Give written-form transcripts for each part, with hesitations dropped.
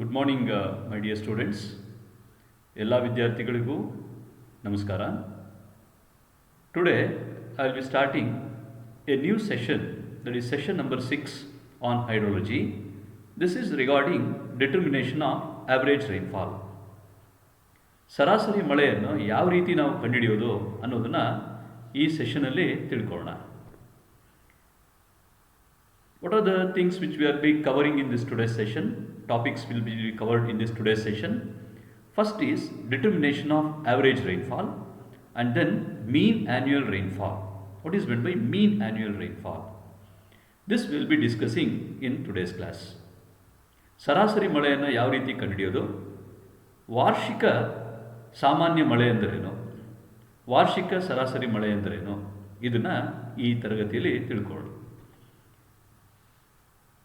Good morning my dear students. ಎಲ್ಲ ವಿದ್ಯಾರ್ಥಿಗಳಿಗೂ ನಮಸ್ಕಾರ. Today I will B starting A new session, that is session number 6 on hydrology. This is regarding determination of average rainfall. ಸರಾಸರಿ ಮಳೆಯನ್ನು ಯಾವ ರೀತಿ ನಾವು ಕಂಡುಹಿಡಿಯೋದು ಅನ್ನೋದನ್ನು ಈ ಸೆಷನಲ್ಲಿ ತಿಳ್ಕೊಳ್ಳೋಣ. What are the things which we are be covering in this today's session? Topics will be covered in this today's session. First is determination of average rainfall, and then mean annual rainfall. What is meant by mean annual rainfall? This will be discussing in today's class. ಸರಾಸರಿ ಮಳೆಯನ್ನು ಯಾವ ರೀತಿ ಕಂಡುಹಿಡಿಯೋದು, ವಾರ್ಷಿಕ ಸಾಮಾನ್ಯ ಮಳೆ ಎಂದರೇನು, ವಾರ್ಷಿಕ ಸರಾಸರಿ ಮಳೆ ಎಂದರೇನು, ಇದನ್ನು ಈ ತರಗತಿಯಲ್ಲಿ ತಿಳ್ಕೊಳ್ಳೋಣ.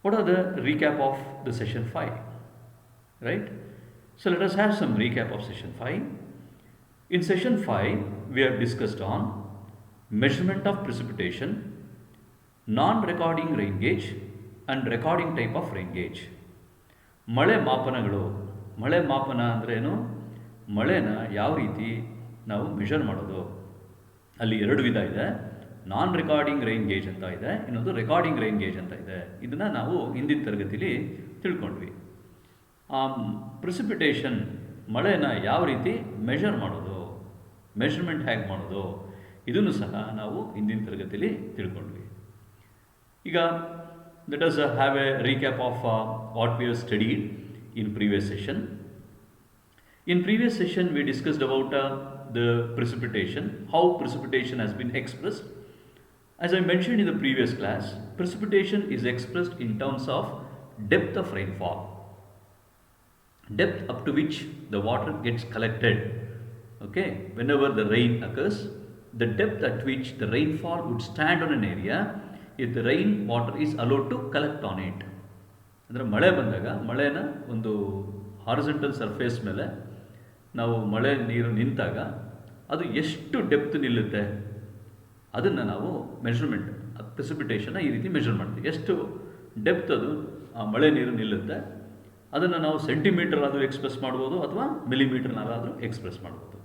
What are the recap of the session 5, right? So let us have some recap of session 5. In session 5 we have discussed on measurement of precipitation, non-recording rain gauge and recording type of rain gauge. ಮಳೆ ಮಾಪನಗಳು. ಮಳೆ ಮಾಪನ ಅಂದ್ರೇನು, ಮಳೆನ ಯಾವ ರೀತಿ ನಾವು measure ಮಾಡೋದು. ಅಲ್ಲಿ ಎರಡು ವಿಧ ಇದೆ. ನಾನ್ ರೆಕಾರ್ಡಿಂಗ್ ರೈನ್ ಗೇಜ್ ಅಂತ ಇದೆ, ಇನ್ನೊಂದು ರೆಕಾರ್ಡಿಂಗ್ ರೈನ್ ಗೇಜ್ ಅಂತ ಇದೆ. ಇದನ್ನು ನಾವು ಹಿಂದಿನ ತರಗತಿಲಿ ತಿಳ್ಕೊಂಡ್ವಿ. ಪ್ರಿಸಿಪಿಟೇಷನ್, ಮಳೆನ ಯಾವ ರೀತಿ ಮೆಷರ್ ಮಾಡೋದು, ಮೆಷರ್ಮೆಂಟ್ ಹೇಗೆ ಮಾಡೋದು, ಇದನ್ನು ಸಹ ನಾವು ಹಿಂದಿನ ತರಗತಿಲಿ ತಿಳ್ಕೊಂಡ್ವಿ. ಈಗ let us have A recap of what we have studied in previous session. In previous session we discussed about the precipitation, how precipitation has been expressed. As I mentioned in the previous class, precipitation is expressed in terms of depth of rainfall, depth up to which the water gets collected. Okay, whenever the rain occurs, the depth at which the rainfall would stand on an area if the rain water is allowed to collect on it. ಅಂದರೆ ಮಳೆ ಬಂದಾಗ ಮಳೆನ ಒಂದು horizontal surface ಮೇಲೆ ನಾವು ಮಳೆ ನೀರು ನಿಂತಾಗ ಅದು ಎಷ್ಟು ಡೆಪ್ತ್ ನಿಲ್ಲುತ್ತೆ ಅದನ್ನು ನಾವು ಮೆಷರ್ಮೆಂಟ್, ಪ್ರೆಸಿಪಿಟೇಷನ್ನ ಈ ರೀತಿ ಮೆಷರ್ ಮಾಡ್ತೀವಿ. ಎಷ್ಟು ಡೆಪ್ತ್ ಅದು ಆ ಮಳೆ ನೀರು ನಿಲ್ಲುತ್ತೆ ಅದನ್ನು ನಾವು ಸೆಂಟಿಮೀಟರ್ ಆದರೂ ಎಕ್ಸ್ಪ್ರೆಸ್ ಮಾಡ್ಬೋದು ಅಥವಾ ಮಿಲಿಮೀಟರ್ನಾದರೂ ಎಕ್ಸ್ಪ್ರೆಸ್ ಮಾಡ್ಬೋದು.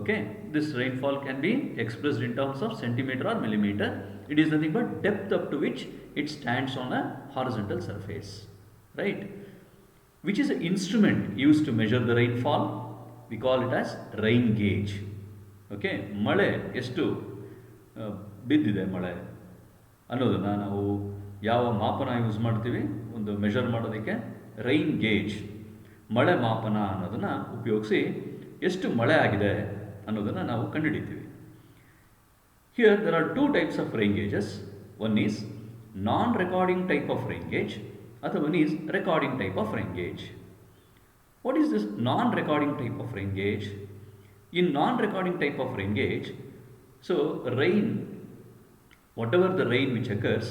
Okay, this rainfall can be expressed in terms of centimeter or millimeter. It is nothing but depth up to which it stands on a horizontal surface, right? Which is an instrument used to measure the rainfall? We call it as rain gauge. Okay, ಮಳೆ ಎಷ್ಟು ಬಿದ್ದಿದೆ ಮಳೆ ಅನ್ನೋದನ್ನು ನಾವು ಯಾವ ಮಾಪನ use ಮಾಡ್ತೀವಿ ಒಂದು ಮೆಷರ್ ಮಾಡೋದಕ್ಕೆ? ರೈನ್ ಗೇಜ್, ಮಳೆ ಮಾಪನ ಅನ್ನೋದನ್ನು ಉಪಯೋಗಿಸಿ ಎಷ್ಟು ಮಳೆ ಆಗಿದೆ ಅನ್ನೋದನ್ನು ನಾವು ಕಂಡುಹಿಡಿತೀವಿ. Here there are two types of rain gauges. One is non-recording type of rain gauge, other one is recording type of rain gauge. What is this non-recording type of rain gauge? In non-recording type of rain gauge, so rain, whatever the rain which occurs,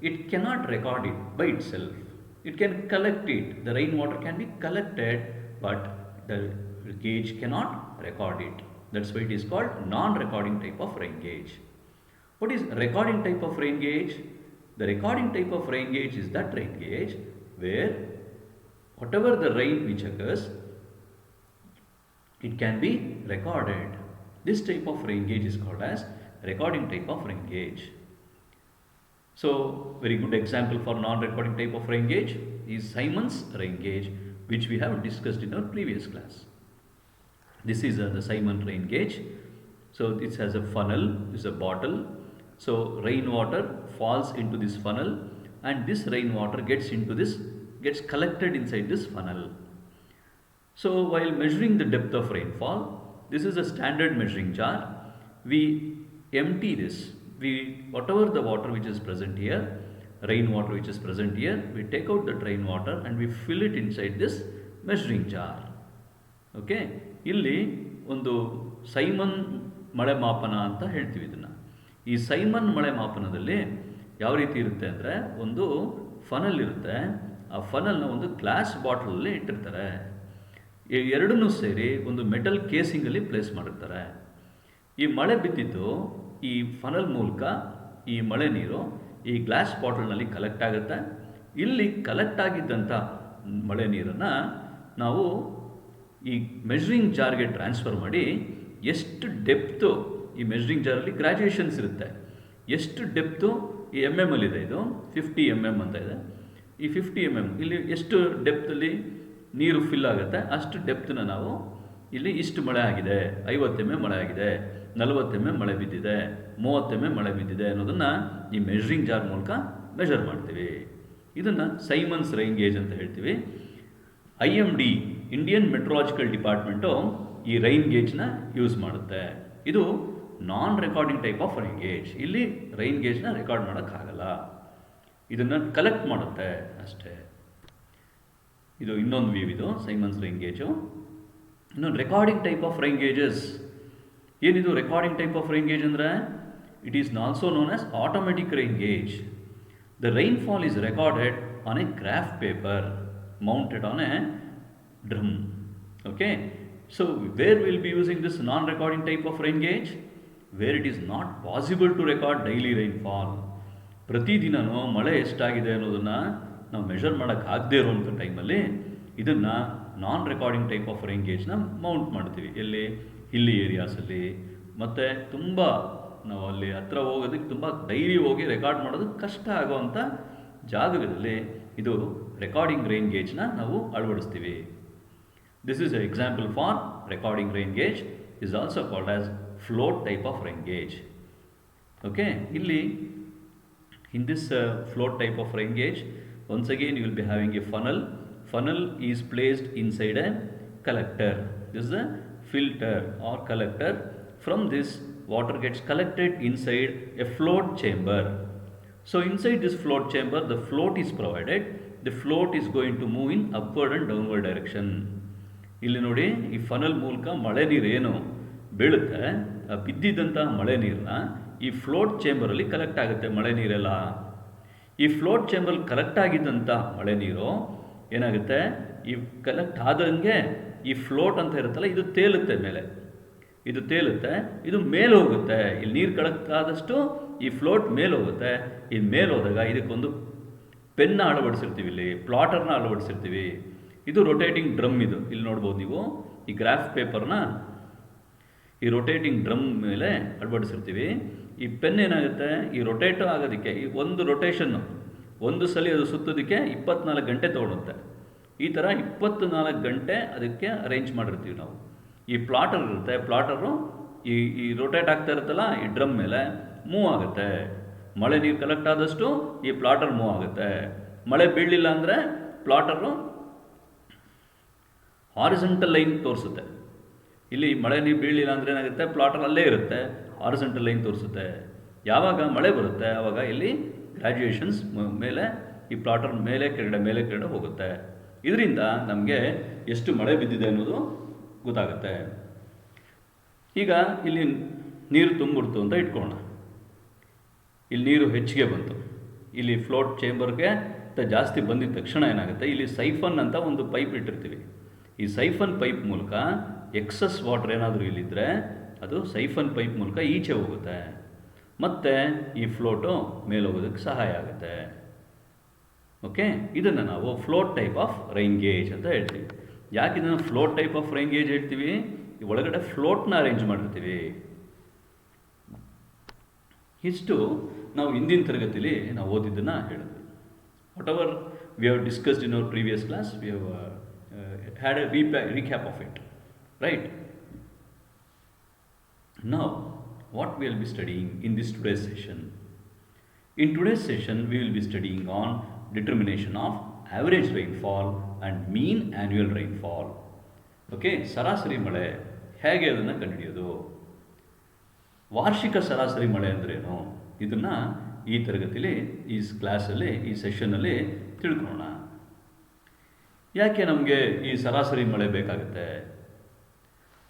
it cannot record it by itself. It can collect it. The rainwater can be collected, but the gauge cannot record it. That's why it is called non-recording type of rain gauge. What is recording type of rain gauge? The recording type of rain gauge is that rain gauge where whatever the rain which occurs, it can be recorded. This type of rain gauge is called as recording type of rain gauge. So, very good example for non-recording type of rain gauge is Simon's rain gauge, which we have discussed in our previous class. This is the Simon rain gauge. So, this has a funnel, this is a bottle. So rainwater falls into this funnel and this rainwater gets collected inside this funnel. So while measuring the depth of rainfall, this is a standard measuring jar. We empty this. Whatever the water which is present here, rainwater which is present here, we take out that rainwater and we fill it inside this measuring jar. Okay, ಇಲ್ಲಿ ಒಂದು Simon ಮಳೆ ಮಾಪನ ಅಂತ ಹೇಳ್ತೀವಿ ಇದನ್ನು. ಈ Simon ಮಳೆ ಮಾಪನದಲ್ಲಿ ಯಾವ ರೀತಿ ಇರುತ್ತೆ ಅಂದರೆ, ಒಂದು ಫನಲ್ ಇರುತ್ತೆ, ಆ ಫನಲ್ನ ಒಂದು ಗ್ಲಾಸ್ ಬಾಟಲಲ್ಲಿ ಇಟ್ಟಿರ್ತಾರೆ. ಎರಡನ್ನೂ ಸೇರಿ ಒಂದು ಮೆಟಲ್ ಕೇಸಿಂಗಲ್ಲಿ ಪ್ಲೇಸ್ ಮಾಡಿರ್ತಾರೆ. ಈ ಮಳೆ ಬಿದ್ದಿದ್ದು ಈ ಫನಲ್ ಮೂಲಕ ಈ ಮಳೆ ನೀರು ಈ ಗ್ಲಾಸ್ ಬಾಟಲ್ನಲ್ಲಿ ಕಲೆಕ್ಟ್ ಆಗುತ್ತೆ. ಇಲ್ಲಿ ಕಲೆಕ್ಟ್ ಆಗಿದ್ದಂಥ ಮಳೆ ನೀರನ್ನು ನಾವು ಈ ಮೆಜರಿಂಗ್ ಜಾರ್ಗೆ ಟ್ರಾನ್ಸ್ಫರ್ ಮಾಡಿ ಎಷ್ಟು ಡೆಪ್ತು, ಈ ಮೆಜರಿಂಗ್ ಜಾರಲ್ಲಿ ಗ್ರ್ಯಾಜುಯೇಷನ್ಸ್ ಇರುತ್ತೆ, ಎಷ್ಟು ಡೆಪ್ತು ಈ ಅಲ್ಲಿದೆ, ಇದು 50 mm ಅಂತ ಇದೆ. ಈ 50 mm ಇಲ್ಲಿ ಎಷ್ಟು ಡೆಪ್ತಲ್ಲಿ ನೀರು ಫಿಲ್ ಆಗುತ್ತೆ ಅಷ್ಟು ಡೆಪ್ತನ್ನ ನಾವು ಇಲ್ಲಿ ಇಷ್ಟು ಮಳೆ ಆಗಿದೆ, 50 mm ಮಳೆ ಆಗಿದೆ, 40 mm ಮಳೆ ಬಿದ್ದಿದೆ, 30 mm ಮಳೆ ಬಿದ್ದಿದೆ ಅನ್ನೋದನ್ನು ಈ ಮೆಜರಿಂಗ್ ಜಾರ್ ಮೂಲಕ ಮೆಜರ್ ಮಾಡ್ತೀವಿ. ಇದನ್ನು ಸೈಮನ್ಸ್ ರೈನ್ ಗೇಜ್ ಅಂತ ಹೇಳ್ತೀವಿ. IMD ಇಂಡಿಯನ್ ಮೆಟ್ರಾಲಜಿಕಲ್ ಡಿಪಾರ್ಟ್ಮೆಂಟು ಈ ರೈನ್ ಗೇಜ್ನ ಯೂಸ್ ಮಾಡುತ್ತೆ. ಇದು non recording type of rain gauge. ಇಲ್ಲಿ ರೈನ್ ಗೇಜ್ನ ರೆಕಾರ್ಡ್ ಮಾಡೋಕ್ಕಾಗಲ್ಲ, ಇದನ್ನು ಕಲೆಕ್ಟ್ ಮಾಡುತ್ತೆ ಅಷ್ಟೇ. ಇದು ಇನ್ನೊಂದು ವ್ಯೂ, ಇದು ಸೈಮನ್ಸ್ ರೈನ್ ಗೇಜು. ಇನ್ನೊಂದು recording type of rain gauges. ಏನಿದು recording type of rain gauge ಅಂದರೆ it is also known as automatic rain gauge. The rainfall is recorded on a graph paper mounted on a drum. Okay, so where we'll be using this non-recording type of rain gauge? Where it is not possible to record daily rainfall. ಪ್ರತಿದಿನವೂ ಮಳೆ ಎಷ್ಟಾಗಿದೆ ಅನ್ನೋದನ್ನು ನಾವು measure ಮಾಡೋಕ್ಕಾಗದೇ ಇರೋಂಥ ಟೈಮಲ್ಲಿ ಇದನ್ನು non recording type of rain ಗೇಜ್ನ mount ಮಾಡ್ತೀವಿ. ಎಲ್ಲಿ ಹಿಲ್ಲಿ ಏರಿಯಾಸಲ್ಲಿ, ಮತ್ತು ತುಂಬ ನಾವು ಅಲ್ಲಿ ಹತ್ರ ಹೋಗೋದಕ್ಕೆ ತುಂಬ ಡೈಲಿ ಹೋಗಿ ರೆಕಾರ್ಡ್ ಮಾಡೋದಕ್ಕೆ ಕಷ್ಟ ಆಗೋವಂಥ ಜಾಗಗಳಲ್ಲಿ ಇದು ರೆಕಾರ್ಡಿಂಗ್ ರೈನ್ ಗೇಜ್ನ ನಾವು ಅಳವಡಿಸ್ತೀವಿ. This is a example for recording rain gauge, is also called as float type of rain gauge. Okay, ಇಲ್ಲಿ in this float type of rain gauge, once again you will be having a funnel. Funnel is placed inside a collector. This is a filter or collector. From this water gets collected inside a float chamber. So inside this float chamber the float is provided. The float is going to move in upward and downward direction. ಇಲ್ಲಿ ನೋಡಿ, ಈ funnel ಮೂಲಕ ಮಳೆ ನೀರು ಏನು ಬೀಳುತ್ತೆ, ಬಿದ್ದಿದ್ದಂಥ ಮಳೆ ನೀರನ್ನ ಈ ಫ್ಲೋಟ್ ಚೇಂಬರಲ್ಲಿ ಕಲೆಕ್ಟ್ ಆಗುತ್ತೆ. ಮಳೆ ನೀರೆಲ್ಲ ಈ ಫ್ಲೋಟ್ ಚೇಂಬರ್ ಕಲೆಕ್ಟ್ ಆಗಿದ್ದಂಥ ಮಳೆ ನೀರು ಏನಾಗುತ್ತೆ, ಈ ಕಲೆಕ್ಟ್ ಆದಂಗೆ ಈ ಫ್ಲೋಟ್ ಅಂತ ಇರುತ್ತಲ್ಲ ಇದು ತೇಲುತ್ತೆ ಮೇಲೆ, ಇದು ತೇಲುತ್ತೆ, ಇದು ಮೇಲೆ ಹೋಗುತ್ತೆ. ಇಲ್ಲಿ ನೀರು ಕಲೆಕ್ಟ್ ಆದಷ್ಟು ಈ ಫ್ಲೋಟ್ ಮೇಲೆ ಹೋಗುತ್ತೆ. ಇದು ಮೇಲೆ ಹೋದಾಗ ಇದಕ್ಕೊಂದು ಪೆನ್ನ ಅಳವಡಿಸಿರ್ತೀವಿ, ಇಲ್ಲಿ ಪ್ಲಾಟರ್ನ ಅಳವಡಿಸಿರ್ತೀವಿ. ಇದು ರೊಟೇಟಿಂಗ್ ಡ್ರಮ್. ಇದು ಇಲ್ಲಿ ನೋಡ್ಬೋದು ನೀವು, ಈ ಗ್ರಾಫ್ ಪೇಪರ್ನ ಈ ರೊಟೇಟಿಂಗ್ ಡ್ರಮ್ ಮೇಲೆ ಅಳವಡಿಸಿರ್ತೀವಿ. ಈ ಪೆನ್ ಏನಾಗುತ್ತೆ, ಈ ರೊಟೇಟ್ ಆಗೋದಕ್ಕೆ ಈ ಒಂದು ರೊಟೇಷನ್ನು ಒಂದು ಸಲ ಅದು ಸುತ್ತೋದಕ್ಕೆ 24 ಗಂಟೆ ತೊಗೊಳುತ್ತೆ. ಈ ಥರ 24 ಗಂಟೆ ಅದಕ್ಕೆ ಅರೇಂಜ್ ಮಾಡಿರ್ತೀವಿ ನಾವು. ಈ ಪ್ಲಾಟರ್ ಇರುತ್ತೆ, ಪ್ಲಾಟರು ಈ ರೊಟೇಟ್ ಆಗ್ತಾ ಇರುತ್ತಲ್ಲ ಈ ಡ್ರಮ್ ಮೇಲೆ ಮೂವ್ ಆಗುತ್ತೆ. ಮಳೆ ನೀರು ಕಲೆಕ್ಟ್ ಆದಷ್ಟು ಈ ಪ್ಲಾಟರ್ ಮೂವ್ ಆಗುತ್ತೆ. ಮಳೆ ಬೀಳಲಿಲ್ಲ ಅಂದರೆ ಪ್ಲಾಟರು ಹಾರಿಸೆಂಟಲ್ ಲೈನ್ ತೋರಿಸುತ್ತೆ. ಇಲ್ಲಿ ಮಳೆ ನೀರು ಬೀಳಲಿಲ್ಲ ಅಂದರೆ ಏನಾಗುತ್ತೆ, ಪ್ಲಾಟರ್ ಅಲ್ಲೇ ಇರುತ್ತೆ, ಹಾರಿಸೆಂಟಲ್ ಲೈನ್ ತೋರಿಸುತ್ತೆ. ಯಾವಾಗ ಮಳೆ ಬರುತ್ತೆ ಆವಾಗ ಇಲ್ಲಿ ಗ್ರ್ಯಾಜುಯೇಷನ್ಸ್ ಮೇಲೆ ಈ ಪ್ಲಾಟರ್ ಮೇಲೆ ಕೆಳಗಡೆ ಹೋಗುತ್ತೆ. ಇದರಿಂದ ನಮಗೆ ಎಷ್ಟು ಮಳೆ ಬಿದ್ದಿದೆ ಅನ್ನೋದು ಗೊತ್ತಾಗುತ್ತೆ. ಈಗ ಇಲ್ಲಿ ನೀರು ತುಂಬಿಡ್ತು ಅಂತ ಇಟ್ಕೊಳ್ಳೋಣ. ಇಲ್ಲಿ ನೀರು ಹೆಚ್ಚಿಗೆ ಬಂತು, ಇಲ್ಲಿ ಫ್ಲೋಟ್ ಚೇಂಬರ್ಗೆ ಜಾಸ್ತಿ ಬಂದಿದ್ದ ತಕ್ಷಣ ಏನಾಗುತ್ತೆ, ಇಲ್ಲಿ ಸೈಫನ್ ಅಂತ ಒಂದು ಪೈಪ್ ಇಟ್ಟಿರ್ತೀವಿ. ಈ ಸೈಫನ್ ಪೈಪ್ ಮೂಲಕ ಎಕ್ಸಸ್ ವಾಟರ್ ಏನಾದರೂ ಇಲ್ಲಿದ್ದರೆ ಅದು ಸೈಫನ್ ಪೈಪ್ ಮೂಲಕ ಈಚೆ ಹೋಗುತ್ತೆ, ಮತ್ತು ಈ ಫ್ಲೋಟು ಮೇಲೆ ಹೋಗೋದಕ್ಕೆ ಸಹಾಯ ಆಗುತ್ತೆ. ಓಕೆ, ಇದನ್ನು ನಾವು float type of rain gauge ಅಂತ ಹೇಳ್ತೀವಿ. ಯಾಕೆ ಇದನ್ನು float type of rain gauge ಹೇಳ್ತೀವಿ, ಈ ಒಳಗಡೆ ಫ್ಲೋಟ್ನ ಅರೇಂಜ್ ಮಾಡಿರ್ತೀವಿ. ಇಷ್ಟು ನಾವು ಹಿಂದಿನ ತರಗತಿಯಲ್ಲಿ ನಾವು ಓದಿದ್ದನ್ನು ಹೇಳಿದ್ವಿ. What ever we have discussed in our previous class, we have had A recap of it, right? Now what we will be studying in this today's session? In today's session we will be studying on determination of average rainfall and mean annual rainfall. Okay, ಸರಾಸರಿ ಮಳೆ ಹೇಗೆ ಅದನ್ನು ಕಂಡುಹಿಡಿಯೋದು, ವಾರ್ಷಿಕ ಸರಾಸರಿ ಮಳೆ ಅಂದ್ರೇನು, ಇದನ್ನು ಈ ತರಗತಿಯಲ್ಲಿ ಈ ಕ್ಲಾಸಲ್ಲಿ ಈ ಸೆಷನ್ನಲ್ಲಿ ತಿಳ್ಕೊಳ್ಳೋಣ. ಯಾಕೆ ನಮಗೆ ಈ ಸರಾಸರಿ ಮಳೆ ಬೇಕಾಗುತ್ತೆ?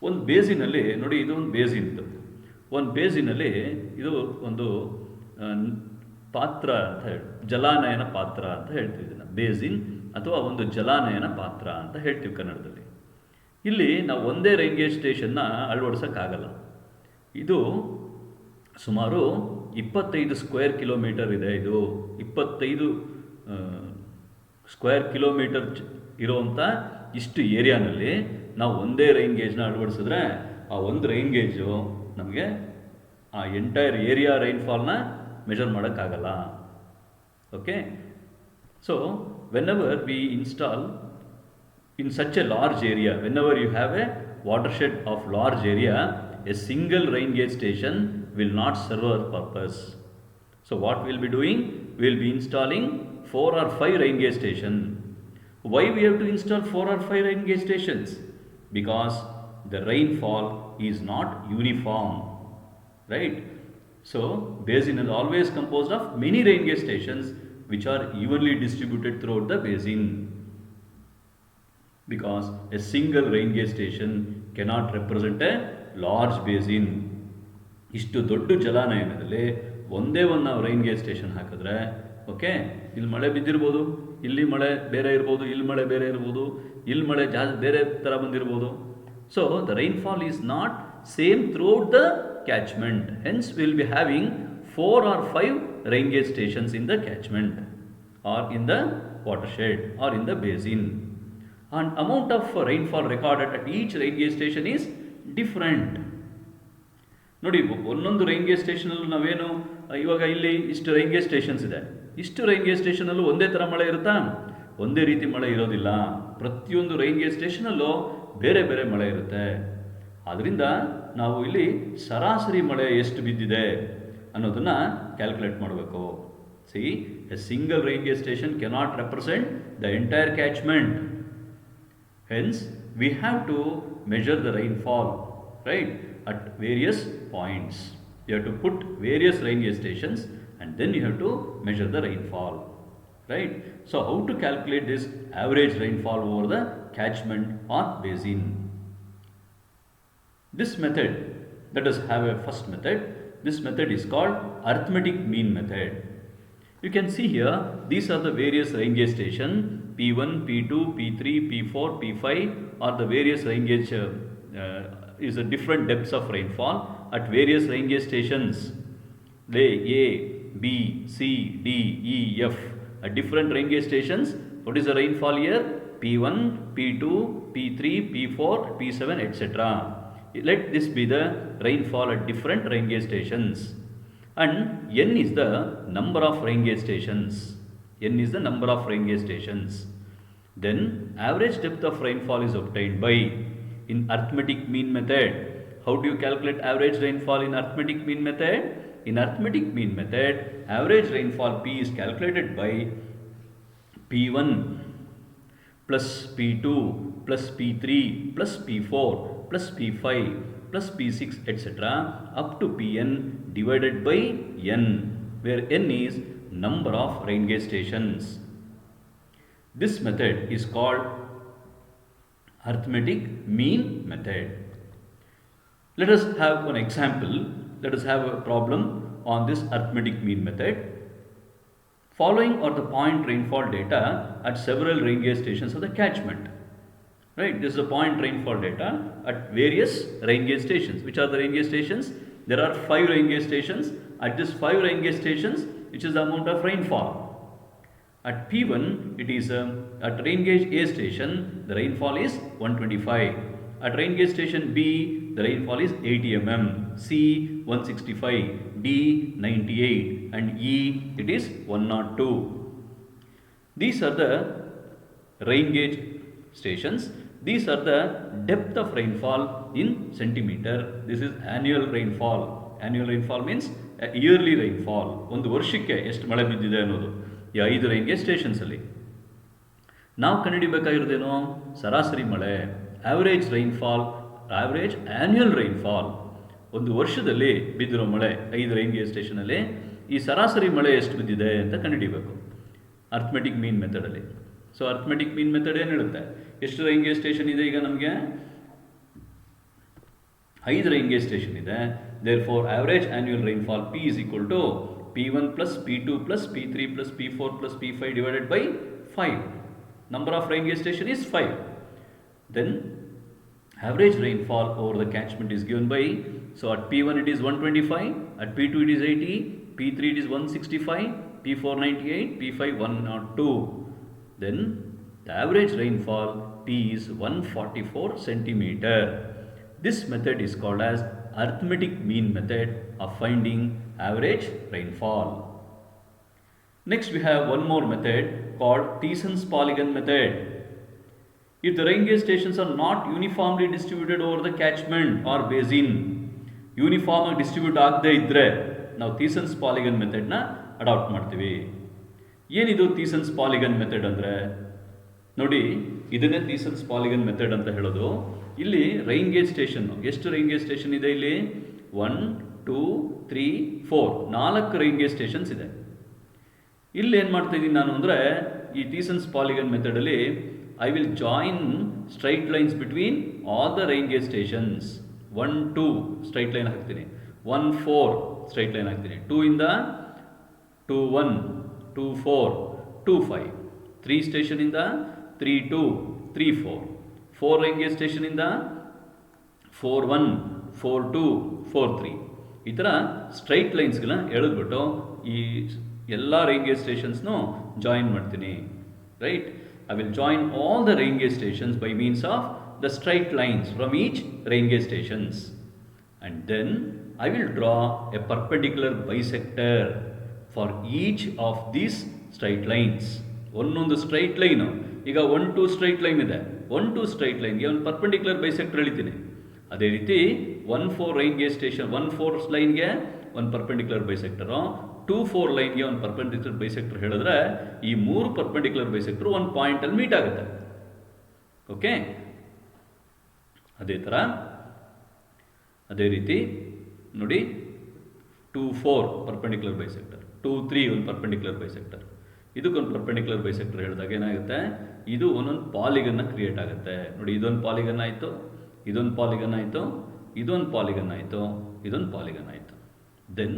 ಒಂದು ಬೇಸಿನಲ್ಲಿ ನೋಡಿ, ಇದು ಒಂದು ಬೇಸಿನ್ ಇತ್ತು. ಒಂದು ಬೇಸಿನಲ್ಲಿ ಇದು ಒಂದು ಪಾತ್ರ ಅಂತ ಹೇಳಿ, ಜಲಾನಯನ ಪಾತ್ರ ಅಂತ ಹೇಳ್ತೀವಿ. ಇದನ್ನು ಬೇಸಿನ್ ಅಥವಾ ಒಂದು ಜಲಾನಯನ ಪಾತ್ರ ಅಂತ ಹೇಳ್ತೀವಿ ಕನ್ನಡದಲ್ಲಿ. ಇಲ್ಲಿ ನಾವು ಒಂದೇ ರೈನ್ ಗೇಜ್ ಸ್ಟೇಷನ್ನ ಅಳವಡಿಸೋಕ್ಕಾಗಲ್ಲ. ಇದು ಸುಮಾರು 25 ಸ್ಕ್ವೇರ್ ಕಿಲೋಮೀಟರ್ ಇದೆ. ಇದು 25 ಸ್ಕ್ವೇರ್ ಕಿಲೋಮೀಟರ್ ಇರೋವಂಥ ಇಷ್ಟು ಏರಿಯಾನಲ್ಲಿ ನಾವು ಒಂದೇ ರೈನ್ ಗೇಜ್ನ ಅಳವಡಿಸಿದ್ರೆ ಆ ಒಂದು ರೈನ್ ಗೇಜು ನಮಗೆ ಆ ಎಂಟೈರ್ ಏರಿಯಾ ರೈನ್ಫಾಲ್ನ ಮೆಜರ್ ಮಾಡೋಕ್ಕಾಗಲ್ಲ. Okay, so whenever we install in such a large area, whenever you have a watershed of large area, a single rain gauge station will not serve our purpose. So what we'll be doing? We'll be installing 4 or 5 rain gauge stations. Why we have to install 4 or 5 rain gauge stations? Because the rainfall is not uniform, right? So basin is always composed of many rain gauge stations which are evenly distributed throughout the basin. Because a single rain gauge station cannot represent a large basin. ಇಷ್ಟು ದೊಡ್ಡ ಜಲಾನಯನದಲ್ಲಿ ಒಂದೇ ಒಂದು ನಾವು rain gauge station ಹಾಕಿದ್ರೆ, okay, ಇಲ್ಲಿ ಮಳೆ ಬಿದ್ದಿರ್ಬೋದು, ಇಲ್ಲಿ ಮಳೆ ಬೇರೆ ಇರ್ಬೋದು, ಇಲ್ಲಿ ಮಳೆ ಬೇರೆ ಇರ್ಬೋದು, ಇಲ್ಲಿ ಮಳೆ ಜಾಸ್ತಿ ಬೇರೆ ಥರ ಬಂದಿರ್ಬೋದು. So the rainfall is not same throughout the catchment. Hence will be having 4 or 5 rain gauge stations in the catchment or in the watershed or in the basin. And amount of rainfall recorded at each rain gauge station is different. ನೋಡಿ, ಒಂದೊಂದು rain gauge ಸ್ಟೇಷನಲ್ಲೂ ನಾವೇನು ಇವಾಗ ಇಲ್ಲಿ ಇಷ್ಟು rain gauge stations ಇದೆ, ಇಷ್ಟು rain gauge ಸ್ಟೇಷನಲ್ಲೂ ಒಂದೇ ಥರ ಮಳೆ ಇರುತ್ತಾ? ಒಂದೇ ರೀತಿ ಮಳೆ ಇರೋದಿಲ್ಲ. ಪ್ರತಿಯೊಂದು ರೈನ್ ಗೇಜ್ ಸ್ಟೇಷನಲ್ಲೂ ಬೇರೆ ಬೇರೆ ಮಳೆ ಇರುತ್ತೆ. ಆದ್ದರಿಂದ ನಾವು ಇಲ್ಲಿ ಸರಾಸರಿ ಮಳೆ ಎಷ್ಟು ಬಿದ್ದಿದೆ ಅನ್ನೋದನ್ನು ಕ್ಯಾಲ್ಕುಲೇಟ್ ಮಾಡಬೇಕು. C, A single rain gauge station cannot represent the entire catchment. Hence, we have to measure the rainfall, right, at various points. You have to put various rain gauge stations and then you have to measure the rainfall, right? So, how to calculate this average rainfall over the catchment or basin? This method, let us have a first method. This method is called arithmetic mean method. You can see here, these are the various rain gauge station, P1, P2, P3, P4, P5 are the various rain gauge, is the different depths of rainfall at various rain gauge stations. They A, B, C, D, E, F, at different rain gauge stations. What is the rainfall here? P1, P2, P3, P4, P7, etc. Let this be the rainfall at different rain gauge stations. And N is the number of rain gauge stations. N is the number of rain gauge stations. Then average depth of rainfall is obtained by, in arithmetic mean method. How do you calculate average rainfall in arithmetic mean method? In arithmetic mean method, average rainfall P is calculated by P1 plus P2 plus P3 plus P4 plus P5 plus P6 etc. up to Pn divided by N, where N is number of rain gauge stations. This method is called arithmetic mean method. Let us have one example. Let us have a problem on this arithmetic mean method. Following are the point rainfall data at several rain gauge stations of the catchment. Right, this is the point rainfall data at various rain gauge stations. Which are the rain gauge stations? There are 5 rain gauge stations. At this 5 rain gauge stations, which is the amount of rainfall. At P1, it is at rain gauge A station, the rainfall is 125. At rain gauge station B, the rainfall is 80 mm, C 165, D 98, and E it is 102. These are the rain gauge stations. These are the depth of rainfall in centimeter. This is annual rainfall. Annual rainfall means yearly rainfall. ಒಂದು ವರ್ಷಕ್ಕೆ ಎಷ್ಟು ಮಳೆ ಬಿದ್ದಿದೆ ಅನ್ನೋದು ಈ 5 rain gauge ಸ್ಟೇಷನ್ಸಲ್ಲಿ. ನಾವು ಕಂಡುಹಿಡಿಬೇಕಾಗಿರೋದೇನೋ ಸರಾಸರಿ ಮಳೆ, average rainfall, average annual rainfall. ಒಂದು ವರ್ಷದಲ್ಲಿ ಬಿದ್ದಿರೋ ಮಳೆ 5 ರೈನ್ ಗೇಜ್ ಸ್ಟೇಷನಲ್ಲಿ ಈ ಸರಾಸರಿ ಮಳೆ ಎಷ್ಟು ಬಿದ್ದಿದೆ ಅಂತ ಕಂಡುಹಿಡಿಬೇಕು ಅರ್ಥಮೆಟಿಕ್ ಮೀನ್ ಮೆಥಡಲ್ಲಿ. ಸೊ ಅರ್ಥಮೆಟಿಕ್ ಮೀನ್ ಮೆಥಡ್ ಏನು ಹೇಳುತ್ತೆ, ಎಷ್ಟು ರೈನ್ ಗೇಜ್ ಸ್ಟೇಷನ್ ಇದೆ, ಈಗ ನಮಗೆ 5 ರೈನ್ ಗೇಜ್ ಸ್ಟೇಷನ್ ಇದೆ. Therefore, average annual rainfall P is equal to P1 plus P2 plus P3 plus P4 plus P5 divided by 5. Number of rain gauge station is 5. Then average rainfall over the catchment is given by, so at P1 it is 125, at P2 it is 80, P3 it is 165, P4 98, P5 102. then the average rainfall T is 144 centimeter. This method is called as arithmetic mean method of finding average rainfall. Next we have one more method called Thiessen's polygon method. If the rain gauge stations are not uniformly distributed over the catchment or basin, uniform ಆಗಿ distribute ಆಗದೇ ಇದ್ದರೆ ನಾವು ಥೀಸನ್ಸ್ polygon ಮೆಥಡ್ನ adapt ಮಾಡ್ತೀವಿ. ಏನಿದು ಥೀಸನ್ಸ್ polygon method ಅಂದರೆ, ನೋಡಿ ಇದನ್ನೇ ಥೀಸನ್ಸ್ polygon method ಅಂತ ಹೇಳೋದು. ಇಲ್ಲಿ ರೈನ್ ಗೇಜ್ ಸ್ಟೇಷನ್, ಎಷ್ಟು ರೈನ್ ಗೇಜ್ ಸ್ಟೇಷನ್ ಇದೆ ಇಲ್ಲಿ? 1 2 3 4 4 ರೈನ್ ಗೇಜ್ ಸ್ಟೇಷನ್ಸ್ ಇದೆ. ಇಲ್ಲಿ ಏನು ಮಾಡ್ತಾ ಇದ್ದೀನಿ ನಾನು ಅಂದರೆ, ಈ ಥೀಸನ್ಸ್ ಪಾಲಿಗನ್ ಮೆಥಡಲ್ಲಿ I will join straight lines between all the rain gauge stations. 1 2 straight line ಹಾಕ್ತೀನಿ, 1 4 ಸ್ಟ್ರೈಟ್ ಲೈನ್ ಹಾಕ್ತೀನಿ, 2 ಇಂದ 2 1 2 4 2 5, 3 ಸ್ಟೇಷನಿಂದ 3 2 3 4, 4 ರೈನ್ ಗೇಜ್ ಸ್ಟೇಷನಿಂದ 4 1 4 2 4 3. ಈ ಥರ ಸ್ಟ್ರೈಟ್ ಲೈನ್ಸ್ಗಳನ್ನ ಎಳೆದ್ಬಿಟ್ಟು ಈ ಎಲ್ಲ ರೈನ್ ಗೇಜ್ ಸ್ಟೇಷನ್ಸ್ನು ಜಾಯಿನ್ ಮಾಡ್ತೀನಿ. Right, I will join all the rain gauge stations by means of the straight lines from each rain gauge stations, and then I will draw a perpendicular bisector for each of these straight lines. ಒಂದೊಂದು straight line, ಈಗ 1 2 straight line ಇದೆ, 1 2 straight ಲೈನ್ಗೆ ಒಂದು perpendicular bisector ಎಳಿತೀನಿ. ಅದೇ ರೀತಿ 1 4 rain gauge station 1 4 ಲೈನ್ಗೆ ಒಂದು perpendicular ಬೈಸೆಕ್ಟರು, 2 4 ಲೈನ್ಗೆ ಒಂದು ಪರ್ಪೆಂಡಿಕ್ಯುಲರ್ ಬೈಸೆಕ್ಟರ್ ಹೇಳಿದ್ರೆ ಈ 3 ಪರ್ಪೆಂಡಿಕ್ಯುಲರ್ ಬೈಸೆಕ್ಟರ್ ಒಂದು ಪಾಯಿಂಟಲ್ಲಿ ಮೀಟ್ ಆಗುತ್ತೆ. ಓಕೆ, ಅದೇ ರೀತಿ ನೋಡಿ 2 4 ಪರ್ಪೆಂಡಿಕ್ಯುಲರ್ ಬೈಸೆಕ್ಟರ್, 2 3 ಒಂದು ಪರ್ಪೆಂಡಿಕ್ಯುಲರ್ ಬೈಸೆಕ್ಟರ್, ಇದಕ್ಕೊಂದು ಪರ್ಪೆಂಡಿಕ್ಯುಲರ್ ಬೈಸೆಕ್ಟರ್ ಹೇಳಿದಾಗ ಏನಾಗುತ್ತೆ, ಇದು ಒಂದೊಂದು ಪಾಲಿಗನ್ನ ಕ್ರಿಯೇಟ್ ಆಗುತ್ತೆ. ನೋಡಿ, ಇದೊಂದು ಪಾಲಿಗನ್ ಆಯಿತು, ಇದೊಂದು ಪಾಲಿಗನ್ ಆಯಿತು, ಇದೊಂದು ಪಾಲಿಗನ್ ಆಯಿತು, ಇದೊಂದು ಪಾಲಿಗನ್ ಆಯಿತು. Then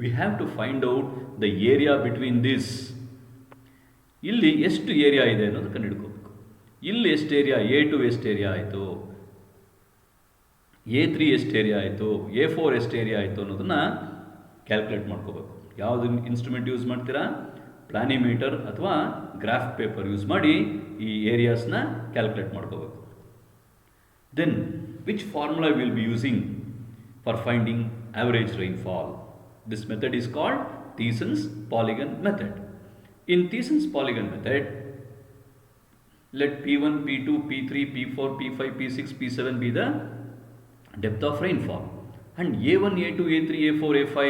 we have to find out the area between this. ಇಲ್ಲಿ ಎಷ್ಟು ಏರಿಯಾ ಇದೆ ಅನ್ನೋದು ಕಂಡುಹಿಡ್ಕೋಬೇಕು. ಇಲ್ಲಿ ಎಷ್ಟು ಏರಿಯಾ, A2 ಎಷ್ಟು ಏರಿಯಾ ಆಯಿತು, A3 ಎಷ್ಟು ಏರಿಯಾ ಆಯಿತು, A4 ಎಷ್ಟು ಏರಿಯಾ ಆಯಿತು ಅನ್ನೋದನ್ನು ಕ್ಯಾಲ್ಕುಲೇಟ್ ಮಾಡ್ಕೋಬೇಕು. ಯಾವುದು ಇನ್ಸ್ಟ್ರೂಮೆಂಟ್ ಯೂಸ್ ಮಾಡ್ತೀರಾ? ಪ್ಲಾನಿಮೀಟರ್ ಅಥವಾ ಗ್ರಾಫ್ ಪೇಪರ್ ಯೂಸ್ ಮಾಡಿ ಈ ಏರಿಯಾಸ್ನ ಕ್ಯಾಲ್ಕುಲೇಟ್ ಮಾಡ್ಕೋಬೇಕು. Then which formula we will be using for finding average rainfall? This method is called Thiessen's polygon method. In Thiessen's polygon method, let P1, P2, P3, P4, P5, P6, P7 be the depth of rainfall, and A1, A2, A3, A4, A5.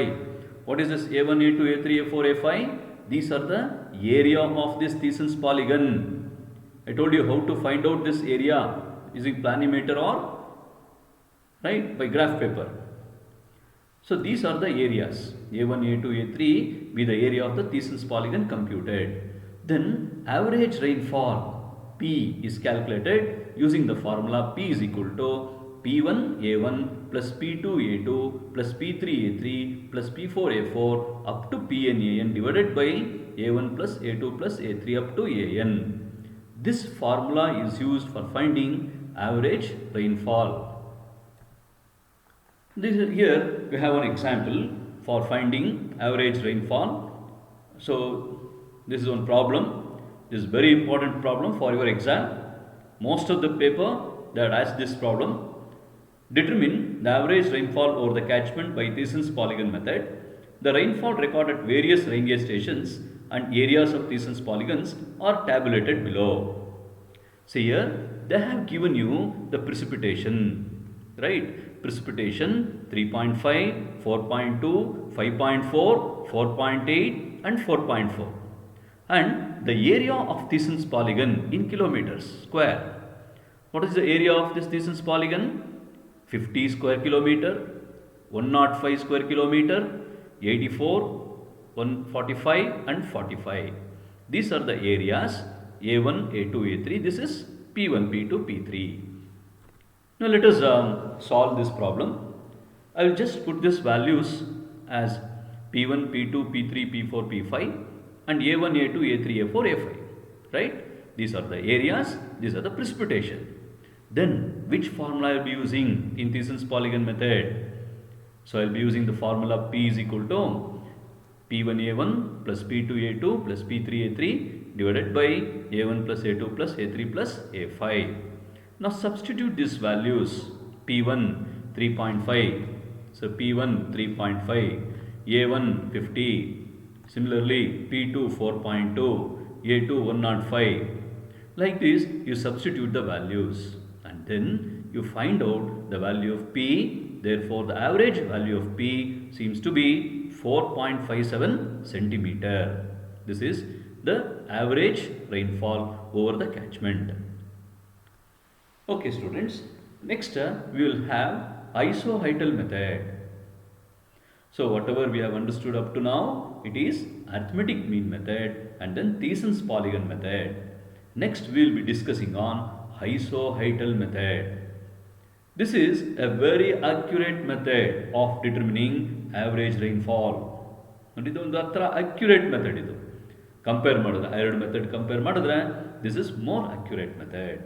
What is this A1, A2, A3, A4, A5? These are the area of this Thiessen's polygon. I told you how to find out this area using planimeter or right by graph paper. So these are the areas. A1, A2, A3 be the area of the Thiessen's polygon computed. Then average rainfall P is calculated using the formula P is equal to P1 A1 plus P2 A2 plus P3 A3 plus P4 A4 up to Pn An divided by A1 plus A2 plus A3 up to An. This formula is used for finding average rainfall. Here we have an example for finding average rainfall. So this is one problem. This is very important problem for your exam. Most of the paper that asks this problem. Determine the average rainfall over the catchment by Thiessen's polygon method. The rainfall recorded at various rain gauge stations and areas of Thiessen's polygons are tabulated below. See here, they have given you the precipitation, right? Precipitation 3.5, 4.2, 5.4, 4.8 and 4.4, and the area of Thiessen's polygon in kilometers square. What is the area of this Thiessen's polygon? 50 square kilometer, 105 square kilometer, 84, 145 and 45. These are the areas A1, A2, A3. This is P1, P2, P3. Now let us solve this problem. I will just put these values as P1, P2, P3, P4, P5 and A1, A2, A3, A4, A5. Right? These are the areas, these are the precipitation. Then which formula I will be using in Thiessen's polygon method? So I will be using the formula P is equal to P1 A1 plus P2 A2 plus P3 A3 divided by A1 plus A2 plus A3 plus A5. Now substitute these values. P1 3.5, so P1 3.5, A1 50, similarly P2 4.2, A2 105. Like this you substitute the values and then you find out the value of P. Therefore the average value of P seems to be 4.57 centimeter. This is the average rainfall over the catchment. Okay students, next we will have isoheital method. So whatever we have understood up to now, it is arithmetic mean method and then Thiessen's polygon method. Next we will be discussing on isoheital method. This is a very accurate method of determining average rainfall. ಇದು ಒಂದು ಹತ್ರ accurate method ಇದು. Compare ಮಾಡಿದ್ರೆ ಎರಡು method compare ಮಾಡಿದ್ರೆ this is more accurate method.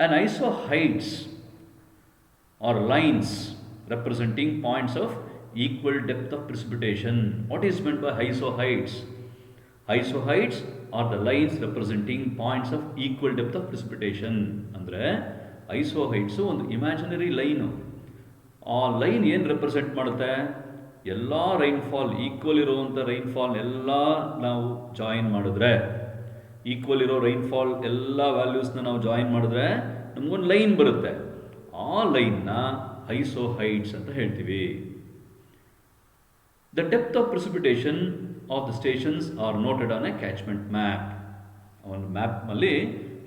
An isoheights or lines representing points of equal depth of precipitation. What is meant by isoheights? Isoheights are the lines representing points of equal depth of precipitation. ಅಂದರೆ ಐಸೋಹೈಟ್ಸು ಒಂದು imaginary line. ಆ line ಏನು represent ಮಾಡುತ್ತೆ? ಎಲ್ಲ rainfall equal ಇರುವಂಥ rainfall ಎಲ್ಲ ನಾವು join ಮಾಡಿದ್ರೆ, ಈಕ್ವಲ್ ಇರೋ ರೈನ್ಫಾಲ್ ಎಲ್ಲ ವ್ಯಾಲ್ಯೂಸ್ನ ನಾವು ಜಾಯಿನ್ ಮಾಡಿದ್ರೆ ನಮಗೊಂದು ಲೈನ್ ಬರುತ್ತೆ. ಆ ಲೈನ್ನ ಐಸೋಹೈಟ್ಸ್ ಅಂತ ಹೇಳ್ತೀವಿ. The depth of precipitation of the stations are noted on a catchment map. ಒಂದು ಮ್ಯಾಪ್ನಲ್ಲಿ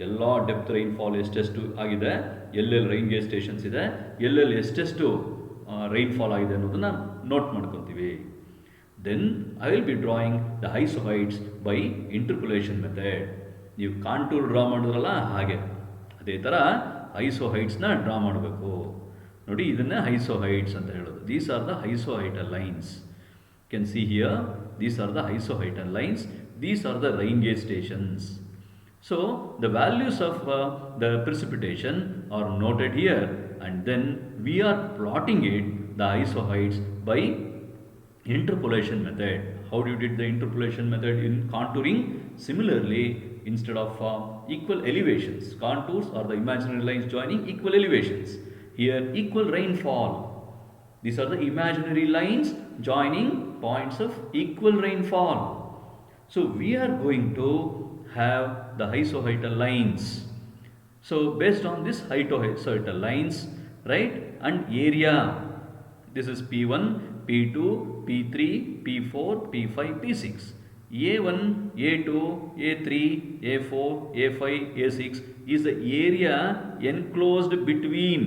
ಎಲ್ಲ ಡೆಪ್ತ್ ರೈನ್ಫಾಲ್ ಎಷ್ಟೆಷ್ಟು ಆಗಿದೆ, ಎಲ್ಲೆಲ್ಲಿ ರೈನ್ ಗೇಜ್ ಸ್ಟೇಷನ್ಸ್ ಇದೆ, ಎಲ್ಲೆಲ್ಲಿ ಎಷ್ಟೆಷ್ಟು ರೈನ್ಫಾಲ್ ಆಗಿದೆ ಅನ್ನೋದನ್ನು ನೋಟ್ ಮಾಡ್ಕೊತೀವಿ. Then I will be drawing the isohyets by interpolation method. ನೀವು ಕಾಂಟೂರ್ ಡ್ರಾ ಮಾಡಿದ್ರಲ್ಲ ಹಾಗೆ ಅದೇ ಥರ ಐಸೋಹೈಟ್ಸ್ನ ಡ್ರಾ ಮಾಡಬೇಕು. ನೋಡಿ, ಇದನ್ನೇ ಐಸೋಹೈಟ್ಸ್ ಅಂತ ಹೇಳೋದು. These are the isohyetal lines. Can see here, these are the isohyetal lines, these are the rain gauge stations. So the values of the precipitation are noted here and then we are plotting it, the isoheights, by interpolation method. How do you did the interpolation method in contouring? Similarly, instead of equal elevations, contours are the imaginary lines joining equal elevations. Here equal rainfall. These are the imaginary lines joining points of equal rainfall. So we are going to have the isoheital lines. So based on this isoheital lines, right, and area, this is P1, P2, P3, P4, P5, P6. A1, A2, A3, A4, A5, A6 is the area enclosed between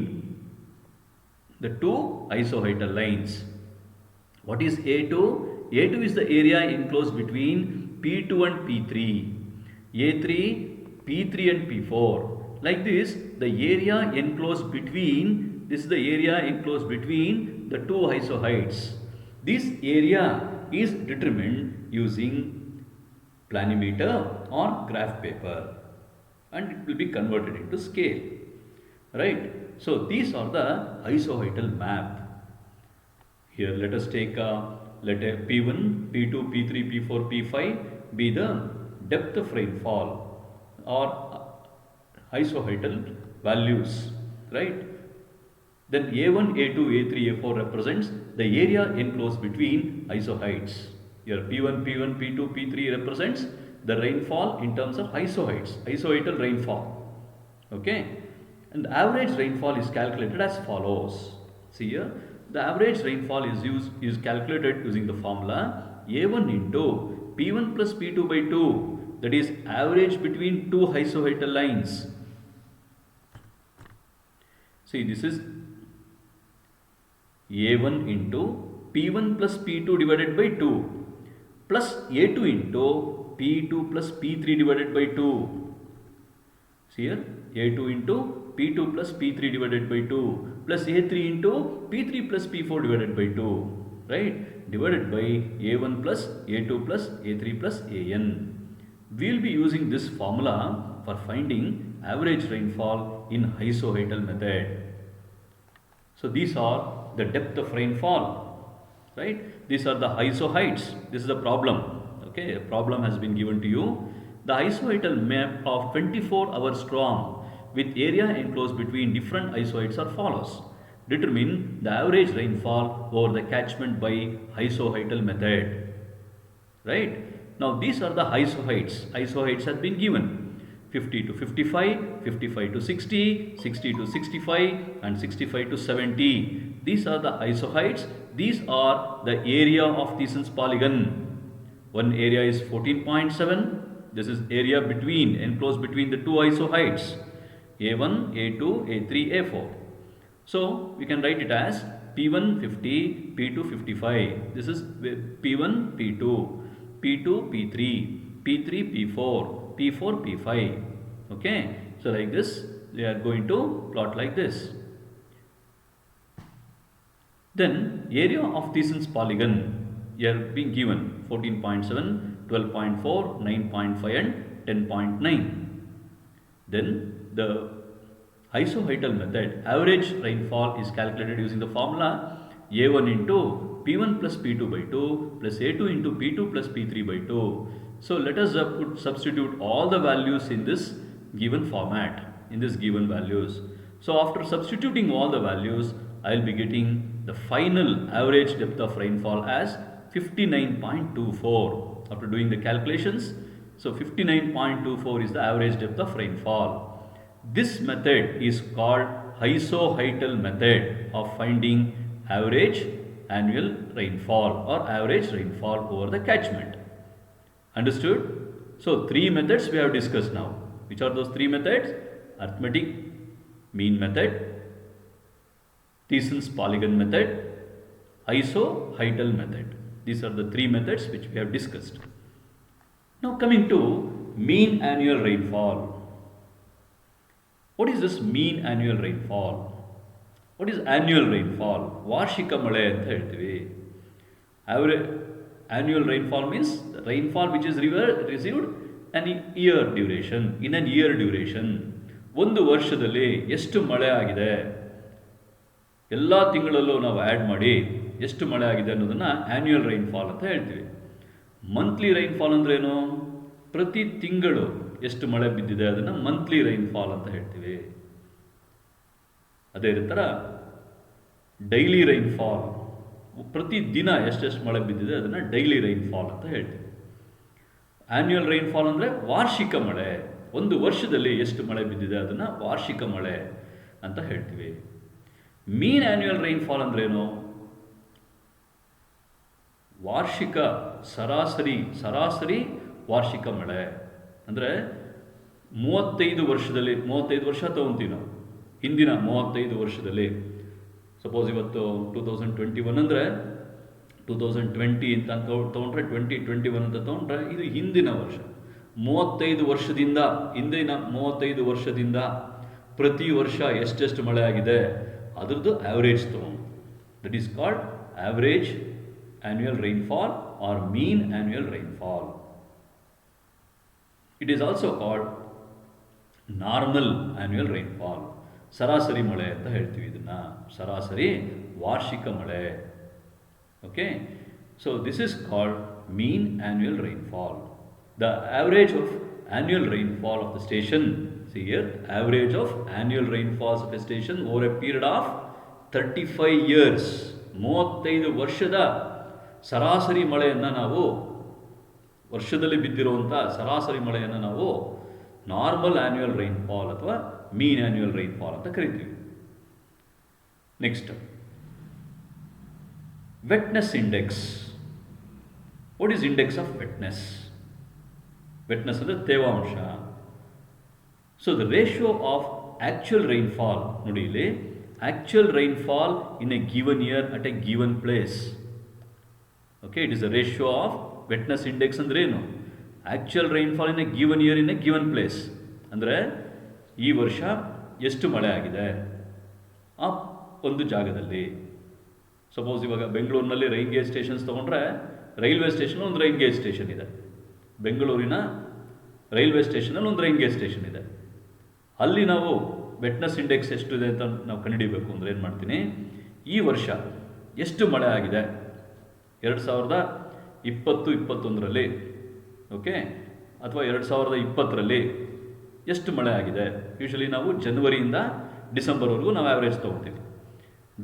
the two isoheital lines. What is A2? A2 is the area enclosed between P2 and P3. A3, P3 and P4. Like this, the area enclosed between, this is the area enclosed between the two isoheights. This area is determined using planimeter or graph paper and it will be converted into scale. Right? So these are the isoheital map. Here let us take let P1, P2, P3, P4, P5 be the depth of rainfall or isoheital values, right? Then A1, A2, A3, A4 represents the area enclosed between isoheights. Here P1, P1, P2, P3 represents the rainfall in terms of isoheights, isoheital rainfall. Okay? And the average rainfall is calculated as follows. See here, the average rainfall is calculated using the formula A1 into P1 plus P2 by 2, that is average between two isoheital lines. See, this is A1 into P1 plus P2 divided by 2 plus A2 into P2 plus P3 divided by 2. See here, A2 into P2 plus P3 divided by 2 plus A3 into P3 plus P4 divided by 2, right? Divided by A1 plus A2 plus A3 plus AN. We will be using this formula for finding average rainfall in isoheital method. So these are the depth of rainfall, right? These are the isoheights. This is the problem. Okay, a problem has been given to you. The isoidal map of 24-hour storm with area enclosed between different isoids are follows. Determine the average rainfall over the catchment by isoidal method. Right? Now these are the isoids. Isoids have been given 50 to 55, 55 to 60, 60 to 65 and 65 to 70. These are the isoids. These are the area of Thiesen's polygon. One area is 14.7. This is area between, enclosed between the two isoids, A1, A2, A3, A4. So we can write it as P1 50, P2 55. This is P1, P2, P2, P3, P3, P4, P4, P5. Okay, so like this, they are going to plot like this. Then area of Thiesen's polygon, here being given 14.7, 12.4, 9.5 and 10.9. Then the isoidal method, average rainfall is calculated using the formula A1 into P1 plus P2 by 2 plus A2 into P2 plus P3 by 2. So let us substitute all the values in this given format, in this given values. So after substituting all the values, I will be getting the final average depth of rainfall as 59.24. After doing the calculations, so 59.24 is the average depth of rainfall. This method is called isoidal method of finding average annual rainfall or average rainfall over the catchment. Understood? So three methods we have discussed now. Which are those three methods? Arithmetic mean method, Thiesen's polygon method, isoidal method. These are the three methods which we have discussed. Now coming to mean annual rainfall. What is this mean annual rainfall? What is annual rainfall? ವಾರ್ಷಿಕ ಮಳೆ ಅಂತ ಹೇಳ್ತೀವಿ. Annual rainfall means the rainfall which is received an year duration, in an year duration. ಒಂದು ವರ್ಷದಲ್ಲಿ ಎಷ್ಟು ಮಳೆ ಆಗಿದೆ, ಎಲ್ಲ ತಿಂಗಳಲ್ಲೂ ನಾವು ಆ್ಯಡ್ ಮಾಡಿ ಎಷ್ಟು ಮಳೆ ಆಗಿದೆ ಅನ್ನೋದನ್ನು ಆ್ಯನ್ಯುವಲ್ ರೈನ್ಫಾಲ್ ಅಂತ ಹೇಳ್ತೀವಿ. ಮಂತ್ಲಿ ರೈನ್ಫಾಲ್ ಅಂದ್ರೇನು? ಪ್ರತಿ ತಿಂಗಳು ಎಷ್ಟು ಮಳೆ ಬಿದ್ದಿದೆ ಅದನ್ನು ಮಂತ್ಲಿ ರೈನ್ಫಾಲ್ ಅಂತ ಹೇಳ್ತೀವಿ. ಅದೇ ಥರ ಡೈಲಿ ರೈನ್ಫಾಲ್, ಪ್ರತಿ ದಿನ ಎಷ್ಟೆಷ್ಟು ಮಳೆ ಬಿದ್ದಿದೆ ಅದನ್ನು ಡೈಲಿ ರೈನ್ಫಾಲ್ ಅಂತ ಹೇಳ್ತೀವಿ. ಆ್ಯನ್ಯುವಲ್ ರೈನ್ಫಾಲ್ ಅಂದರೆ ವಾರ್ಷಿಕ ಮಳೆ, ಒಂದು ವರ್ಷದಲ್ಲಿ ಎಷ್ಟು ಮಳೆ ಬಿದ್ದಿದೆ ಅದನ್ನು ವಾರ್ಷಿಕ ಮಳೆ ಅಂತ ಹೇಳ್ತೀವಿ. ಮೀನ್ ಆ್ಯನ್ಯುವಲ್ ರೈನ್ಫಾಲ್ ಅಂದ್ರೇನು? ವಾರ್ಷಿಕ ಸರಾಸರಿ ವಾರ್ಷಿಕ ಮಳೆ ಅಂದರೆ 35 ವರ್ಷದಲ್ಲಿ, 35 ವರ್ಷ ತೊಗೊತೀವಿ ನಾವು, ಹಿಂದಿನ 35 ವರ್ಷದಲ್ಲಿ. ಸಪೋಸ್ ಇವತ್ತು 2021 ಅಂದರೆ 2020 ಅಂತ ತೊಗೊಂಡ್ರೆ 2021 ಅಂತ ತೊಗೊಂಡ್ರೆ ಇದು ಹಿಂದಿನ ವರ್ಷ. 35 ವರ್ಷದಿಂದ, ಹಿಂದಿನ 35 ವರ್ಷದಿಂದ ಪ್ರತಿ ವರ್ಷ ಎಷ್ಟೆಷ್ಟು ಮಳೆ ಆಗಿದೆ ಅದರದ್ದು ಆ್ಯಾವ್ರೇಜ್ ತೊಗೊಂಡು, that is called average annual rainfall or mean annual rainfall. It is also called normal annual rainfall. ಸರಾಸರಿ ಮಳೆ ಅಂತ ಹೇಳ್ತೀವಿ ಇದನ್ನು, ಸರಾಸರಿ ವಾರ್ಷಿಕ ಮಳೆ. Okay, so this is called mean annual rainfall. The average of annual rainfall of the station, see here, average of annual rainfalls of a station over a period of 35 years, 35 ವರ್ಷದ ಸರಾಸರಿ ಮಳೆಯನ್ನು ನಾವು, ವರ್ಷದಲ್ಲಿ ಬಿದ್ದಿರುವಂಥ ಸರಾಸರಿ ಮಳೆಯನ್ನು ನಾವು ನಾರ್ಮಲ್ ಆ್ಯನ್ಯುವಲ್ ರೈನ್ಫಾಲ್ ಅಥವಾ ಮೀನ್ annual rainfall ಅಂತ ಕರಿತೀವಿ. Next, wetness index. What is index of wetness? Wetness ಅಂದರೆ ತೇವಾಂಶ. So the ratio of actual rainfall, ನೋಡಿ ಇಲ್ಲಿ, actual rainfall in a given year at A given place. Okay, it is a ratio of wetness index ಅಂದರೆ ಏನು? Actual rainfall in a given year in a given place ಅಂದರೆ ಈ ವರ್ಷ ಎಷ್ಟು ಮಳೆ ಆಗಿದೆ ಆ ಒಂದು ಜಾಗದಲ್ಲಿ. ಸಪೋಸ್ ಇವಾಗ ಬೆಂಗಳೂರಿನಲ್ಲಿ ರೈನ್ ಗೇಜ್ ಸ್ಟೇಷನ್ಸ್ ತೊಗೊಂಡ್ರೆ, ರೈಲ್ವೆ ಸ್ಟೇಷನ್ ಒಂದು ರೈನ್ ಗೇಜ್ ಸ್ಟೇಷನ್ ಇದೆ, ಬೆಂಗಳೂರಿನ ರೈಲ್ವೆ ಸ್ಟೇಷನಲ್ಲಿ ಒಂದು ರೈನ್ ಗೇಜ್ ಸ್ಟೇಷನ್ ಇದೆ. ಅಲ್ಲಿ ನಾವು ವೆಟ್ನೆಸ್ ಇಂಡೆಕ್ಸ್ ಎಷ್ಟಿದೆ ಅಂತ ನಾವು ಕಂಡುಹಿಡಿಬೇಕು ಅಂದರೆ ಏನು ಮಾಡ್ತೀನಿ, ಈ ವರ್ಷ ಎಷ್ಟು ಮಳೆ ಆಗಿದೆ 2020-21ರಲ್ಲಿ, ಓಕೆ, ಅಥವಾ 2020ರಲ್ಲಿ ಎಷ್ಟು ಮಳೆ ಆಗಿದೆ. ಯೂಶಲಿ ನಾವು ಜನವರಿಯಿಂದ ಡಿಸೆಂಬರ್ವರೆಗೂ ನಾವು ಆ್ಯಾವ್ರೇಜ್ ತೊಗೊತೀವಿ.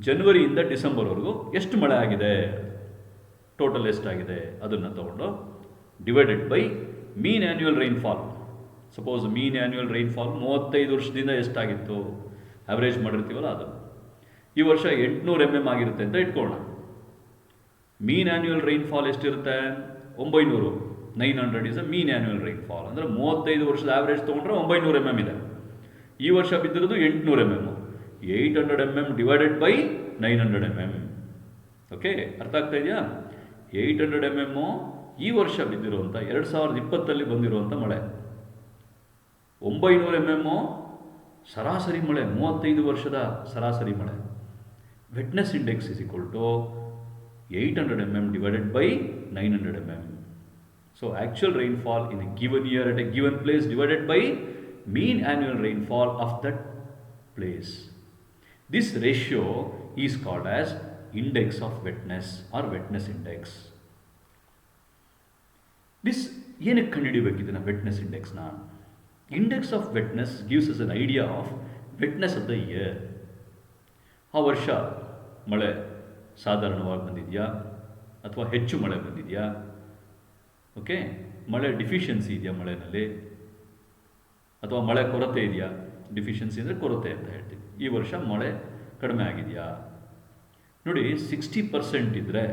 ಜನವರಿಯಿಂದ ಡಿಸೆಂಬರ್ವರೆಗೂ ಎಷ್ಟು ಮಳೆ ಆಗಿದೆ, ಟೋಟಲ್ ಎಷ್ಟಾಗಿದೆ ಅದನ್ನು ತೊಗೊಂಡು divided by mean annual rainfall. Suppose mean annual rainfall 35 ವರ್ಷದಿಂದ ಎಷ್ಟಾಗಿತ್ತು ಆ್ಯಾವ್ರೇಜ್ ಮಾಡಿರ್ತೀವಲ್ಲ ಅದು. ಈ ವರ್ಷ 800 mm ಆಗಿರುತ್ತೆ ಅಂತ ಇಟ್ಕೊಳ್ಳೋಣ. ಮೀನ್ ಆ್ಯನ್ಯುವಲ್ ರೈನ್ಫಾಲ್ ಎಷ್ಟಿರುತ್ತೆ? 900. 900 is a mean annual rainfall. ಅಂದರೆ 35 ವರ್ಷದ ಆ್ಯಾವ್ರೇಜ್ ತೊಗೊಂಡ್ರೆ 900 mm ಇದೆ. ಈ ವರ್ಷ ಬಿದ್ದಿರೋದು 800 mm. 800 mm divided by 900 mm. Okay, ಅರ್ಥ ಆಗ್ತಾ ಇದೆಯಾ? 800 mm ಈ ವರ್ಷ ಬಿದ್ದಿರುವಂಥ 2020 ಬಂದಿರುವಂಥ ಮಳೆ. 900 mm ಸರಾಸರಿ ಮಳೆ, 35 ವರ್ಷದ ಸರಾಸರಿ ಮಳೆ. Wetness index is equal to 800 mm divided by 900 mm. So actual rainfall in a given year at a given place divided by mean annual rainfall of that place. This ratio is called as index of wetness or wetness index. This ಏನಕ್ಕೆ ಕಂಡುಹಿಡಿಯಬೇಕಿದೆ wetness ಇಂಡೆಕ್ಸ್ನ? Index of wetness gives us an idea of wetness of the year. ಆ ವರ್ಷ ಮಳೆ ಸಾಧಾರಣವಾಗಿ ಬಂದಿದೆಯಾ ಅಥವಾ ಹೆಚ್ಚು ಮಳೆ ಬಂದಿದೆಯಾ? ಓಕೆ, ಮಳೆ ಡಿಫಿಷಿಯನ್ಸಿ ಇದೆಯಾ ಮಳೆಯಲ್ಲಿ, ಅಥವಾ ಮಳೆ ಕೊರತೆ ಇದೆಯಾ? ಡಿಫಿಷಿಯನ್ಸಿ ಅಂದರೆ ಕೊರತೆ ಅಂತ ಹೇಳ್ತೀವಿ. ಈ ವರ್ಷ ಮಳೆ ಕಡಿಮೆ ಆಗಿದೆಯಾ? ನೋಡಿ, 60% ಇದ್ದರೆ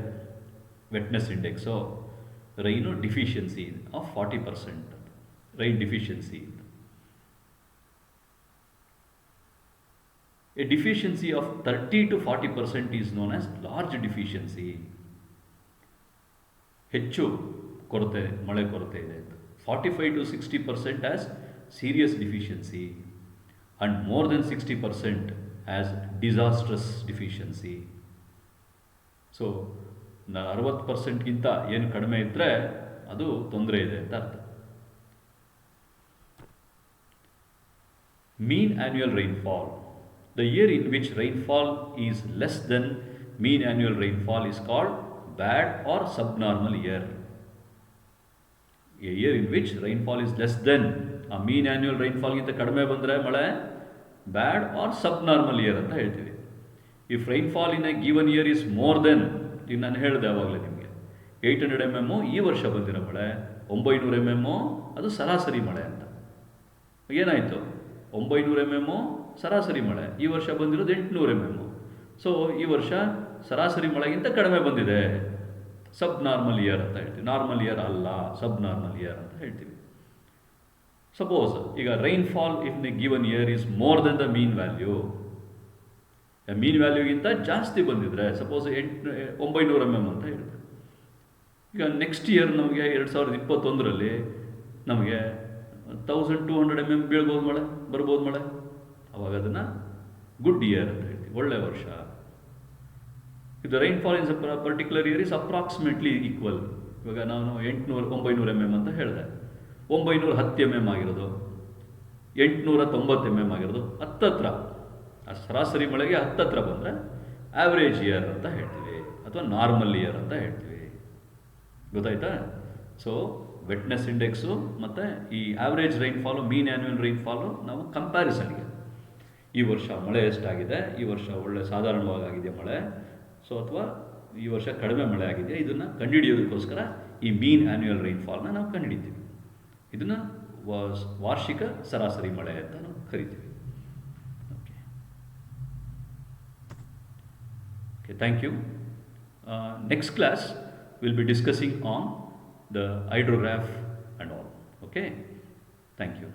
wetness index, rain deficiency of 40%. Rain deficiency. A deficiency of 30 to 40% is known as large deficiency. ಹೆಚ್ಚು ಕೊರತೆ, ಮಳೆ ಕೊರತೆ ಇದೆ. 45 to 60% as serious deficiency and more than 60% as disastrous deficiency. So 60%ಗಿಂತ ಏನು ಕಡಿಮೆ ಇದ್ದರೆ ಅದು ತೊಂದರೆ ಇದೆ ಅಂತ ಅರ್ಥ. Mean annual rainfall. The year in which rainfall is less than mean annual rainfall is called bad or subnormal year. A year in which rainfall is less than a mean annual rainfall ಗಿಂತ ಕಡಿಮೆ ಬಂದರೆ ಮಳೆ bad or subnormal year ಅಂತ ಹೇಳ್ತೀವಿ. If rainfall in a given year is more than, ಈಗ ನಾನು ಹೇಳಿದೆ ಆವಾಗಲೇ ನಿಮಗೆ, 800 mm ಈ ವರ್ಷ ಬಂದಿರೋ ಮಳೆ, 900 mm ಅದು ಸರಾಸರಿ ಮಳೆ ಅಂತ. ಏನಾಯಿತು? 900 mm ಸರಾಸರಿ ಮಳೆ, ಈ ವರ್ಷ ಬಂದಿರೋದು 800 mm. ಸೊ ಈ ವರ್ಷ ಸರಾಸರಿ ಮಳೆಗಿಂತ ಕಡಿಮೆ ಬಂದಿದೆ, ಸಬ್ ನಾರ್ಮಲ್ ಇಯರ್ ಅಂತ ಹೇಳ್ತೀವಿ. ನಾರ್ಮಲ್ ಇಯರ್ ಅಲ್ಲ, ಸಬ್ ನಾರ್ಮಲ್ ಇಯರ್ ಅಂತ ಹೇಳ್ತೀವಿ. ಸಪೋಸ್ ಈಗ rainfall in a given year is more than the mean value. Mean ವ್ಯಾಲ್ಯೂಗಿಂತ ಜಾಸ್ತಿ ಬಂದಿದ್ರೆ, ಸಪೋಸ್ 900 mm ಅಂತ ಹೇಳ್ತೀವಿ. ಈಗ ನೆಕ್ಸ್ಟ್ ಇಯರ್ ನಮಗೆ 2021ರಲ್ಲಿ ನಮಗೆ 1200 mm ಬೀಳ್ಬೋದು ಮಳೆ, ಬರ್ಬೋದು ಮಳೆ. ಅವಾಗ ಅದನ್ನು ಗುಡ್ ಇಯರ್ ಅಂತ ಹೇಳ್ತೀವಿ, ಒಳ್ಳೆ ವರ್ಷ. ಇದು rainfall in particular year is approximately equal. ಇವಾಗ ನಾನು 900 mm ಅಂತ ಹೇಳಿದೆ, 910 mm ಆಗಿರೋದು, 890 mm ಆಗಿರೋದು, ಹತ್ತತ್ರ ಆ ಸರಾಸರಿ ಮಳೆಗೆ ಹತ್ತತ್ರ ಬಂದರೆ ಆ್ಯಾವ್ರೇಜ್ ಇಯರ್ ಅಂತ ಹೇಳ್ತೀವಿ, ಅಥವಾ ನಾರ್ಮಲ್ ಇಯರ್ ಅಂತ ಹೇಳ್ತೀವಿ. ಗೊತ್ತಾಯ್ತಾ? ಸೊ ವೆಟ್ನೆಸ್ ಇಂಡೆಕ್ಸು ಮತ್ತು ಈ ಆ್ಯಾವ್ರೇಜ್ ರೈನ್ಫಾಲು, ಮೀನ್ ಆ್ಯನ್ಯುವಲ್ ರೈನ್ಫಾಲು ನಾವು ಕಂಪ್ಯಾರಿಸನ್ಗೆ, ಈ ವರ್ಷ ಮಳೆ ಎಷ್ಟಾಗಿದೆ, ಈ ವರ್ಷ ಒಳ್ಳೆ ಸಾಧಾರಣವಾಗಿದೆ ಮಳೆ, ಸೊ ಅಥವಾ ಈ ವರ್ಷ ಕಡಿಮೆ ಮಳೆ ಆಗಿದೆ, ಇದನ್ನು ಕಂಡುಹಿಡಿಯೋದಕ್ಕೋಸ್ಕರ ಈ ಮೀನ್ ಆ್ಯನ್ಯುವಲ್ ರೈನ್ಫಾಲ್ನ ನಾವು ಕಂಡುಹಿಡಿತೀವಿ. ಇದನ್ನು ವಾರ್ಷಿಕ ಸರಾಸರಿ ಮಳೆ ಅಂತ ನಾವು ಕರಿತೀವಿ. Okay, thank you. Next class we'll be discussing on the hydrograph and all. Okay, thank you.